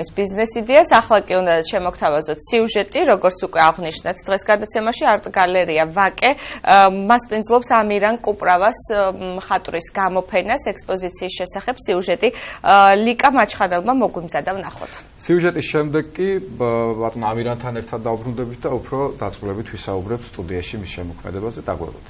ეს ბიზნეს იდეას ახლა კი უნდა შემოგთავაზოთ სიუჟეტი, როგორც უკვე აღნიშნეთ დღეს გადაცემაში არტ გალერეა ვაკე მასპინძლობს ამირან კუპრავას მხატვრის გამოფენას ექსპოზიციის შესახებ სიუჟეტი ლიკა მაჩხანელმა მოგვიმზადა ვნახოთ. სიუჟეტის შემდეგ კი ბატონ ამირანთან ერთად დავბრუნდებით და უფრო დაწვრილებით ვისაუბრებთ სტუდიაში მის შემოქმედებაზე დაგვეღოთ.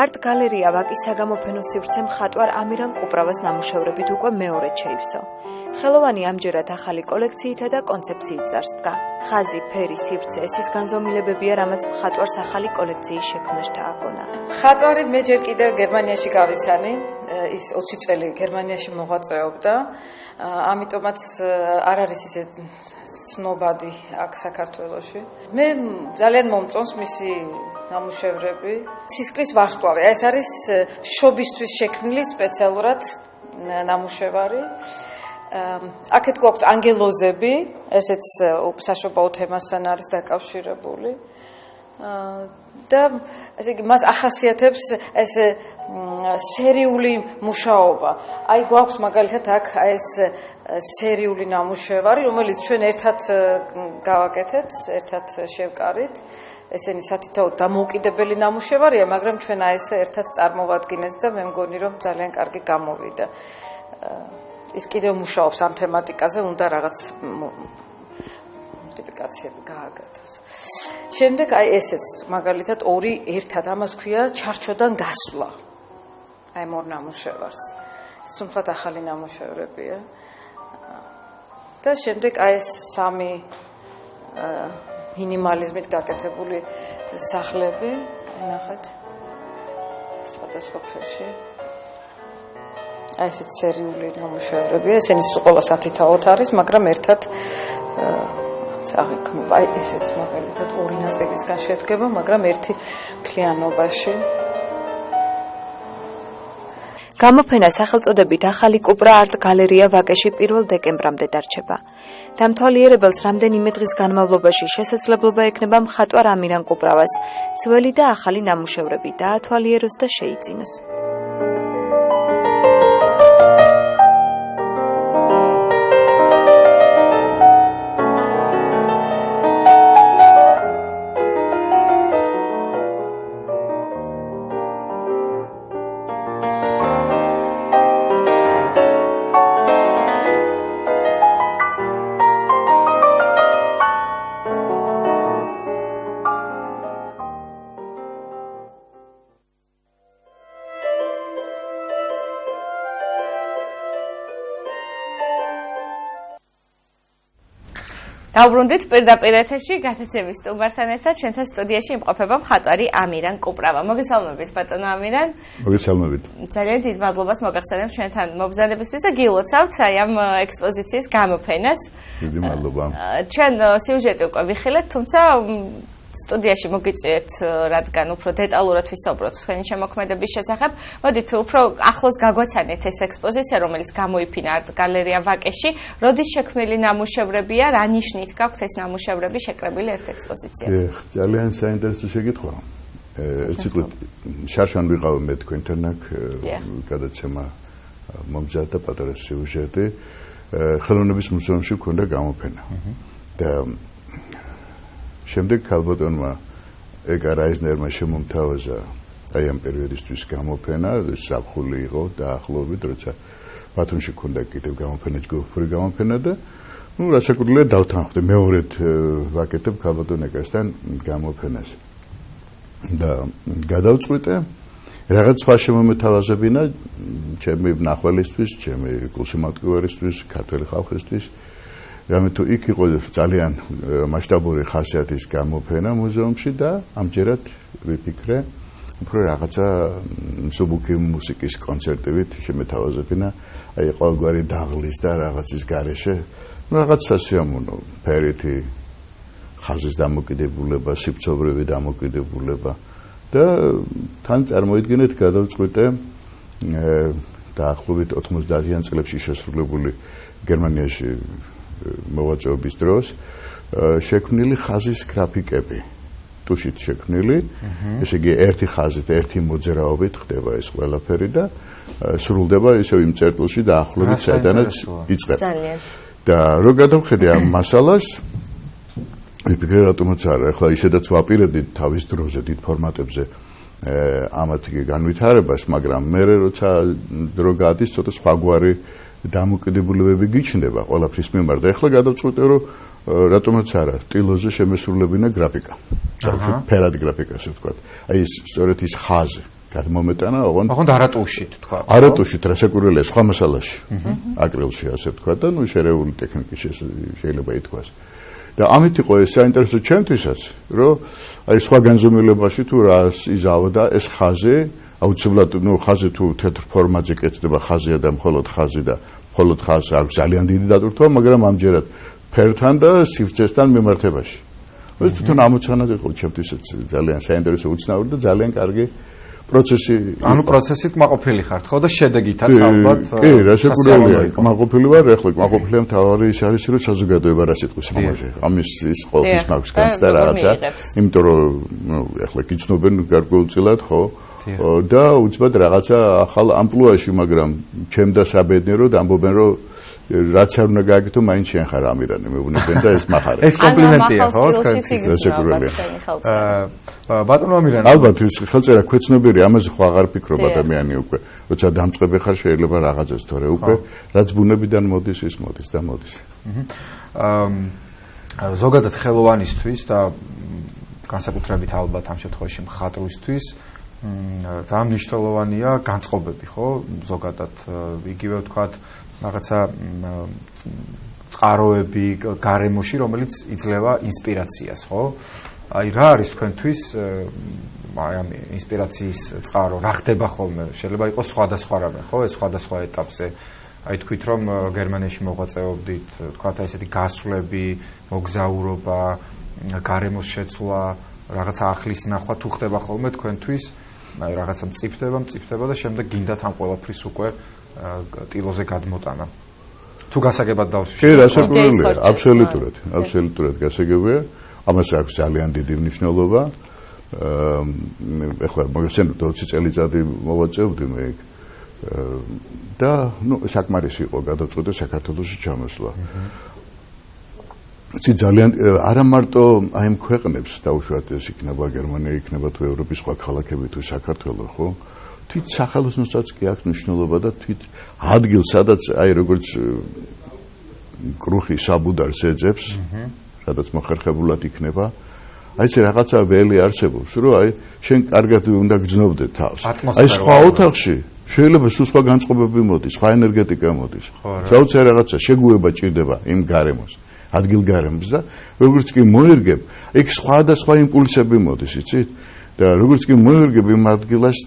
არტ გალერეა ვაკის საგამოფენო სივრცე მხატვარ ამირან კუპრავას ნამუშევრებით უკვე მეორედ შეივსო. ხელოვანი ამჯერად ახალი კოლექციითა და კონცეფციით წარსდგა. ხაზი, ფერი, სივრცე ესის განზომილებებია, რამაც მხატვარს ახალი კოლექციის შექმნას დააგონა. მხატვარი მე ჯერ კიდევ გერმანიაში გავიცანი, ის 20 წელი გერმანიაში მოღვაწეობდა, ამიტომაც არ არის ისე ცნობადი აქ საქართველოში. მე ძალიან მომწონს მისი ნამუშევრები. ცისკრის ვარსკვლავი, ეს არის შობისთვის შექმნილი სპეციალურად ნამუშევარი. აქეთ გვაქვს ანგელოზები, ესეც საშობაო თემასთან არის დაკავშირებული. და ესე იგი მას ახასიათებს ეს სერიული მუშაობა. აი გვაქვს მაგალითად აქ ეს სერიული ნამუშევარი, რომელიც ჩვენ ერთად გავაკეთეთ, ერთად შევკარით. ესენი სათითაოდ დამოუკიდებელი ნამუშევარია, მაგრამ ჩვენ აი ესე ერთად წარმოვადგინეს და მე მგონი რომ ძალიან კარგი გამოვიდა. ის კიდევ მუშაობს ამ თემატიკაზე, უნდა რაღაც მოდიფიკაციები გააკეთოს. შემდეგ აი ესეც მაგალითად ორი ერთად, ამას ქვია ჩარჩოდან გასვლა. აი ამ ორ ნამუშევარს. სულ ახალი ნამუშევრებია. და შემდეგ აი ეს სამი მინიმალიზმით გაკეთებული სახლები, ნახეთ. სხვადასხვა ფერში. აი ესეც სერიული ნამუშევრებია, ესენი ყველა სათითაოდ არის, მაგრამ ერთად აღიქმება. აი ესეც მაგალითად ორი ნაწილისგან შედგება, მაგრამ ერთი მთლიანობაში. გამოფენა სახელწოდებით ახალი კუპრა არტ გალერეა ვაკეში 1 დეკემბრამდე დარჩება. დამთვალიერებელს რამდენიმე დღის განმავლობაში შესაძლებლობა ექნება მხატვარ ამირან კუპრავას ძველი და ახალი ნამუშევრები დაათვალიეროს და შეიძინოს. დავბრუნდით პირდაპირ ეთერში გადაცემის სტუმართან ერთად ჩვენთან სტუდიაში იმყოფება მხატვარი ამირან კუპრავა. მოგესალმებით ბატონო ამირან. მოგესალმებით. ძალიან დიდ მადლობას მოგახსენებ ჩვენთან მობრძანებისთვის და გილოცავთ აი ამ ექსპოზიციის გამოფენას. დიდი მადლობა. ჩვენ სიუჟეტი უკვე ვიხილეთ, თუმცა სტუდიაში მოგიწვიეთ, რადგან უფრო დეტალურად ვისაუბროთ თქვენი შემოქმედების შესახებ. მოდით უფრო ახლოს გაგვაცანეთ ეს ექსპოზიცია, რომელიც გამოიფინა არტ გალერეა ვაკეში. როდის შექმნილი ნამუშევრებია, რა ნიშნით გაქვთ ეს ნამუშევრები შეკრებილი ერთ ექსპოზიციაზე? ძალიან საინტერესო შეკითხვა. ციკლით შარშან ვიყავ მე თქვენთან აქ გადაცემა მომზადდა პატარა სიუჟეტი. ხელოვნების მუზეუმში მქონდა გამოფენა. და შემდეგ ქალბატონმა ეკა რაიზნერმა შემომთავაზა აი ამ პერიოდისთვის გამოფენა, საფხული იყო დაახლოებით, როცა ბათუმში ქონდა კიდევ გამოფენა, ჯგუფური გამოფენა და რასაკვირველია დავთანხმდი მეორედ ვაკეთებ ქალბატონ ეკასთან გამოფენას. და გადავწყვიტე რაღაც სხვა შემომეთავაზებინა ჩემი მნახველისთვის, ჩემი გულშემატკივარისთვის, ქართველი ხალხისთვის. რამე თუ იქ იყო ძალიან მასშტაბური ხასიათის გამოფენა მუზეუმში და ამჯერად ვიფიქრე, უფრო რაღაცა მსუბუქი მუსიკის კონცერტივით შემეთავაზებინა, აი ყოველგვარი დაღლის და რაღაცის გარეშე, რაღაც სასიამოვნო ფერითი ხაზის დამოკიდებულება, სიფცოვრევი დამოკიდებულება და თან წარმოიდგინეთ გადავწყვიტე დაახლოებით 90-იან წლებში შესრულებული გერმანიაში მოვაწეობის დროს შექმნილი ხაზის გრაფიკები ტუშით შექმნილი, ესე იგი ერთი ხაზით, ერთი მოძრაობით ხდება ეს ყველაფერი და სრულდება ისევ იმ წერტილში დაახლოებით საიდანაც იწყება. და რო გადავხედე ამ მასალას, ვიფიქრე რატომაც არა, ახლა ისედაც ვაპირებდით თავის დროზე დიდ ფორმატებზე ამათ განვითარებას, მაგრამ მე როცა დრო გადის, ცოტა სხვაგვარი დამოკიდებულებები გიჩნდება ყველაფრის მიმართ და ახლა გადავწყვიტე, რომ რატომაც არა, ტილოზე შემესრულებინა გრაფიკა. ფერად გრაფიკა, ასე ვთქვათ. აი ეს სწორედ ის ხაზი გადმომეტანა, ოღონდ არატუშით თქვა. არატუშით, რასაკურველია სხვა მასალაში. აკრილში, ასე ვთქვათ და ნუ შერეული ტექნიკის შეიძლება ითქვას. და ამით იყო ეს საინტერესო ჩემთვისაც, რომ აი სხვა განზომილებაში თუ რას იზავდა ეს ხაზი, აუცილებლად ნუ ხაზი თუ თეთრ ფორმაზე კეთდება ხაზია და მხოლოდ ხაზი და მხოლოდ ხაზს აქვს ძალიან დიდი დატვირთვა, მაგრამ ამჯერად ფერთან და სივრცესთან მიმართებაში. ეს თვითონ ამოცანა იყო ჩემთვისაც ძალიან საინტერესო უცნაური და ძალიან კარგი პროცესი. ანუ პროცესით კმაყოფილი ხართ ხო და შედეგითაც ალბათ. კი, რასაკურველია, კმაყოფილი ვარ, ახლა კმაყოფილია მთავარი ის არის, რომ საზოგადოება რა სიტყვის ამაზე. ამის ის ყოველთვის მაქვს განცდა რაღაცა, იმიტომ რომ ახლა გიცნობენ გარკვეულწილად, ხო? და უცბად რაღაცა ახალ ამპლუაში, მაგრამ ჩემ და საბედნიეროდ ამბობენ, რომ რაც არ უნდა გააკეთო, მაინც შენ ხარ ამირანი, მეუბნებიან და ეს მახარია. ეს კომპლიმენტია, ხო, თქვენთვის? რასაკურველია. ბატონო ამირანი. ალბათ ეს ხელწერა ქვეცნობიერი, ამაზე ხო აღარ ფიქრობ ადამიანი უკვე. როცა დამწყები ხარ, შეიძლება რაღაცას თორე უკვე რაც ბუნებიდან მოდის, ის მოდის და მოდის. ზოგადად ხელოვანისთვის და განსაკუთრებით ალბათ ამ შემთხვევაში მხატვრისთვის ძალიან მნიშვნელოვანია განწყობები, ხო? ზოგადად იგივე ვთქვათ, რაღაცა წყაროები გარემოში, რომელიც იძლევა ინსპირაციას, ხო? აი რა არის თქვენთვის აი ამ ინსპირაციის წყარო, რა ხდება ხოლმე? შეიძლება იყოს სხვადასხვა რამე, ხო? ეს სხვადასხვა ეტაპზე. აი თქვით რომ გერმანიაში მოღვაწეობდით, ვთქვათ აი ესეთი გასვლები, მოგზაურობა, გარემოს შეცვლა, რაღაცა ახლის ნახვა თუ ხდება ხოლმე თქვენთვის? აი რაღაცა მწიფდება და შემდეგ გინდათ ამ ყველაფრის უკვე ტილოზე გადმოტანა. თუ გასაგებად დავსვი. კი, რასაკურველია, აბსოლუტურად გასაგებია. ამას აქვს ძალიან დიდი მნიშვნელობა. ეხლა მოგესწრებით 20 წელიწადი მოვაწეობდი მე იქ. და ნუ საკმარისი იყო გადაწყვეტა საქართველოში ჩამოსვლა. ძალიან არა მარტო აი ამ ქვეყნებს დაუშვათ ეს იქნება გერმანია, იქნება თუ ევროპის სხვა ქალაქები თუ საქართველო, ხო? თვით სახელოსნოსაც კი აქვს მნიშვნელობა და თვით ადგილს, სადაც აი როგორც კრუხი საბუდარს ეძებს, სადაც მოხერხებულად იქნება. აი ეს რაღაცა ველი არსებობს, რომ აი შენ კარგად უნდა გძნობდე თავს. აი სხვა ოთახში შეიძლება სულ სხვა განწყობები მოდის, სხვა ენერგეტიკა მოდის. საოცარი რაღაცა შეგუება ჭირდება იმ გარემოს, ადგილგარემოს და როგორც კი მოერგებ, იქ სხვადასხვა იმპულსები მოდის, იცით? და როგორც კი მოერგებ იმ ადგილას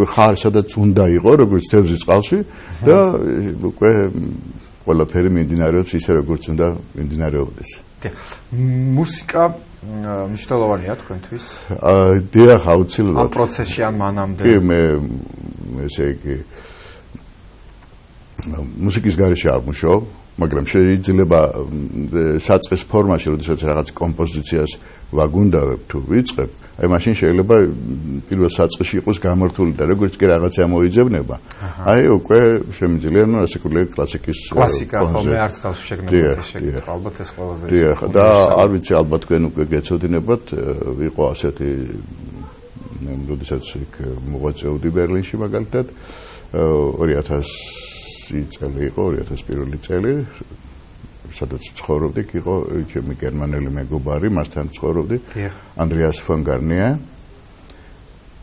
ხარ, სადაც უნდა იყო, როგორც თევზის წყალში და უკვე ყველაფერი მიმდინარეობს ისე, როგორც უნდა მიმდინარეობდეს. მუსიკა მნიშვნელოვანია თქვენთვის? დიახ, აუცილებლად. ამ პროცესში ან მანამდე? კი, მე ესე იგი მუსიკის გარეშე არ მუშაობ, მაგრამ შეიძლება საწყის ფორმაში, როდესაც რაღაც კომპოზიციას ვაგუნდავებ თუ ვიწყებ, აი მაშინ შეიძლება პირველ საწყისში იყოს გამართული და როგორც კი რაღაცა მოიძებნება, აი უკვე შემიძლია რასაკურველია კლასიკის კლასიკა, ხოლმე არც თავს შეგნებათ ეს ალბათ ეს ყველაზე დიახ, და არ ვიცი, ალბათ თქვენ უკვე გეცოდინებათ, იყო ასეთი როდესაც იქ მოღვაწეობდი ბერლინში მაგალითად 2000 წელი იყო 2001 წელი სადაც ცხოვრობდი იყო ჩემი გერმანელი მეგობარი მასთან ცხოვრობდი ანდრეას ფონ გარნია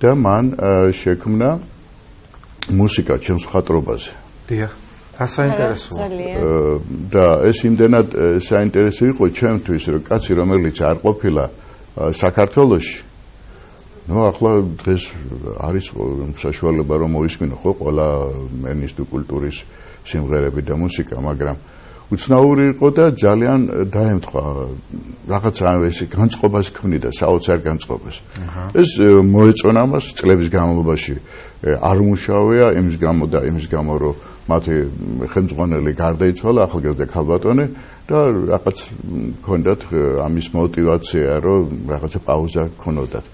და მან შექმნა მუსიკა ჩემს მხატვრობაზე. დიახ. რა საინტერესოა. და ეს იმდენად საინტერესო იყო ჩემთვის, რომ კაცი, რომელიც არ ყოფილა საქართველოში, ახლა დღეს არის საშუალება რომ მოისმინო ხო ყველა ენის თუ კულტურის სიმღერები და მუსიკა, მაგრამ უცნაური იყო და ძალიან დაემთხვა რაღაცა ეს განწყობას ქმნიდა, საოცარ განწყობას. ეს მოეწონა მას წლების განმავლობაში არ მუშაობია იმის გამო რომ მათი ხელმძღვანელი გარდაიცვალა ახალგაზრდა ქალბატონი და რაღაც ჰქონდათ ამის мотиваცია რომ რაღაცა პაუზა ქონოდათ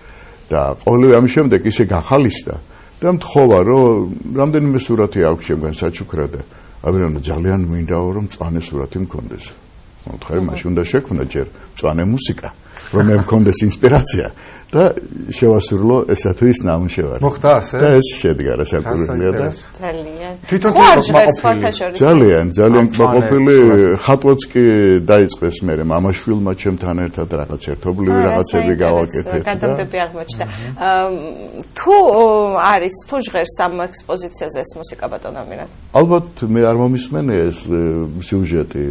და ყოველივე ამის შემდეგ ისე გახალისდა და მთხოვა რომ რამდენიმე სურათი აქვს შემგან საჩუქრა და ამიტომ ძალიან მინდაო რომ მწვანე სურათი მქონდეს. მოთხარი მაშინ უნდა შექმნა ჯერ მწვანე მუსიკა რომ მე მქონდეს ინსპირაცია და შევასრულო ესა თუ ის ნამუშევარი. მოხდა ასე? და ეს შედგა რასაკვირველია და ძალიან. თვითონ ძალიან კმაყოფილი ხატვაც კი დაიწყეს მე მამაშვილმა ჩემთან ერთად რაღაც ერთობლივი რაღაცები გავაკეთეთ და გადამდები აღმოჩნდა. თუ არის თუ ჟღერს ამ ექსპოზიციაზე ეს მუსიკა ბატონ ამირან? ალბათ მე არ მომისმენია ეს სიუჟეტი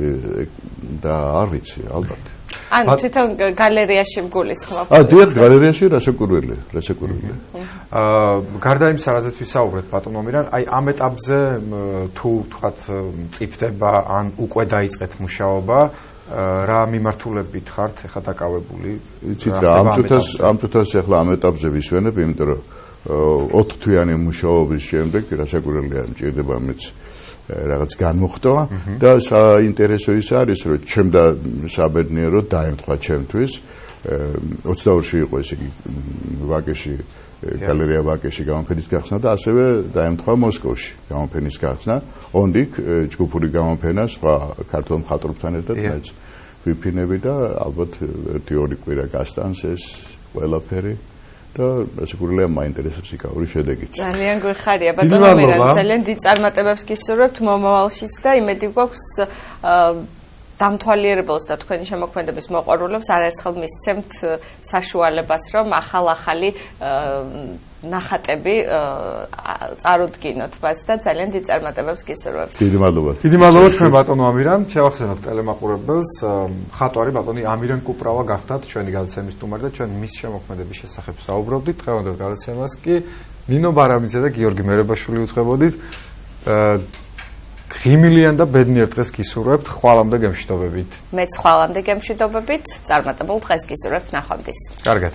და არ ვიცი ალბათ. ანუ თვითონ გალერეაში მგულისხმობ. დიახ, გალერეაში რასაკვირველია. გარდა იმისა, რაზეც ვისაუბრეთ ბატონ ამირან, აი ამ ეტაპზე თუ თქვათ მწიფდება ან უკვე დაიწყეთ მუშაობა, რა მიმართულებით ხართ ახლა დაკავებული? იცით რა, ამ თვითონს ახლა ამ ეტაპზე ვისვენებ, იმიტომ რომ 4 თვიანი მუშაობის შემდეგ რასაკვირველია მჭირდება მეც რაღაც განმოხტვა და საინტერესო ის არის რომ ჩემ და საბედნიეროდ დაემთხვა ჩემთვის 22-ში იყო ესე იგი ვაკეში გალერეა ვაკეში გამოფენის გახსნა და ასევე დაემთხვა მოსკოვში გამოფენის გახსნა ონდიკ ჯგუფური გამოფენა სხვა ქართულ მხატვრებთან ერთად მეც ვიფინები და ალბათ 1-2 კვირა გასტანს ეს ყველაფერი და რასაკვირველია მაინტერესებს იქაური შედეგიც. ძალიან გვეხარია ბატონო ამირან, ძალიან დიდ წარმატებებს გისურვებთ მომავალშიც და იმედი გვაქვს დამთვალიერებელს და თქვენი შემოქმედების მოყვარულებს არაერთხელ მისცემთ საშუალებას, რომ ახალი ნახატები წარუდგინოთ მას და ძალიან დიდ წარმატებებს გისურვებთ. დიდი მადლობა. დიდი მადლობა თქვენ ბატონო ამირან, შევახსენოთ ტელემაყურებელს, მხატვარი ბატონი ამირან კუპრავა გახდათ ჩვენი გადაცემის სტუმარი და ჩვენ მის შემოქმედების შესახებ საუბრობდით. დღევანდელ გადაცემას კი ნინო ბარამიძე და გიორგი მერებაშვილი უძღვებოდით. ღიმილიან და ბედნიერ დღეს გისურვებთ, ხვალამდე გემშვიდობებით. მეც ხვალამდე გემშვიდობებით, წარმატებულ დღეს გისურვებთ, ნახვამდის. კარგად.